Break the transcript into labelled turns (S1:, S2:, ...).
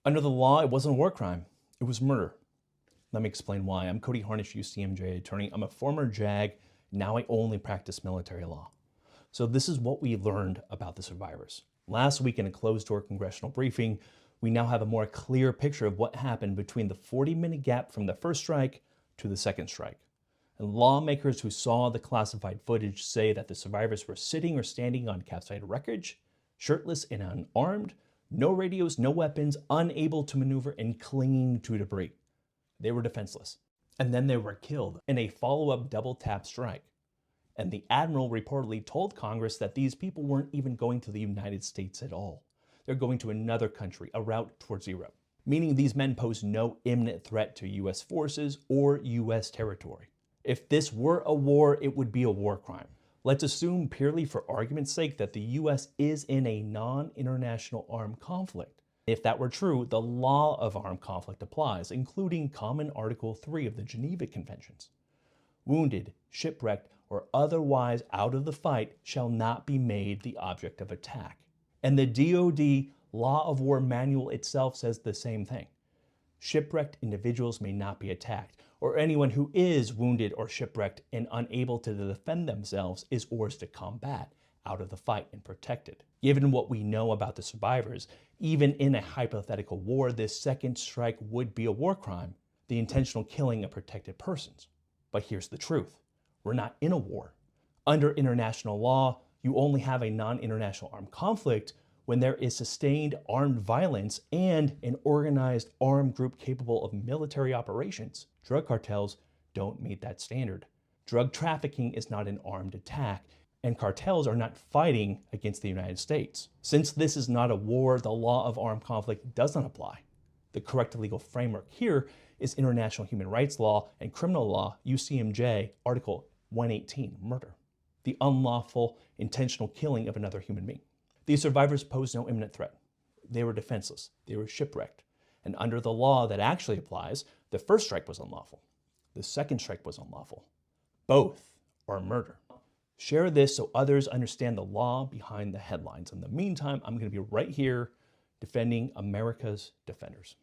S1: Under the law, it wasn't a war crime. It was murder. Let me explain why. I'm Cody Harnish, UCMJ attorney. I'm a former JAG. Now I only practice military law. So this is what we learned about the survivors. Last week in a closed-door congressional briefing, we now have a more clear picture of what happened between the 40-minute gap from the first strike to the second strike. And lawmakers who saw the classified footage say that the survivors were sitting or standing on capsized wreckage, shirtless and unarmed, no radios, no weapons, unable to maneuver and clinging to debris. They were defenseless. And then they were killed in a follow-up double tap strike. And the admiral reportedly told Congress that these people weren't even going to the United States at all. They're going to another country, a route towards Europe, meaning these men pose no imminent threat to U.S. forces or U.S. territory. If this were a war, it would be a war crime. Let's assume purely for argument's sake that the U.S. is in a non-international armed conflict. If that were true, the law of armed conflict applies, including Common Article 3 of the Geneva Conventions. Wounded, shipwrecked, or otherwise out of the fight shall not be made the object of attack. And the DoD Law of War Manual itself says the same thing. Shipwrecked individuals may not be attacked, or anyone who is wounded or shipwrecked and unable to defend themselves is orders to combat, out of the fight and protected. Given what we know about the survivors, even in a hypothetical war, this second strike would be a war crime, the intentional killing of protected persons. But here's the truth. We're not in a war. Under international law, you only have a non-international armed conflict when there is sustained armed violence and an organized armed group capable of military operations. Drug cartels don't meet that standard. Drug trafficking is not an armed attack, and cartels are not fighting against the United States. Since this is not a war, the law of armed conflict does not apply. The correct legal framework here is international human rights law and criminal law, UCMJ, Article 118, murder. The unlawful, intentional killing of another human being. These survivors posed no imminent threat. They were defenseless. They were shipwrecked. And under the law that actually applies, the first strike was unlawful. The second strike was unlawful. Both are murder. Share this so others understand the law behind the headlines. In the meantime, I'm going to be right here defending America's defenders.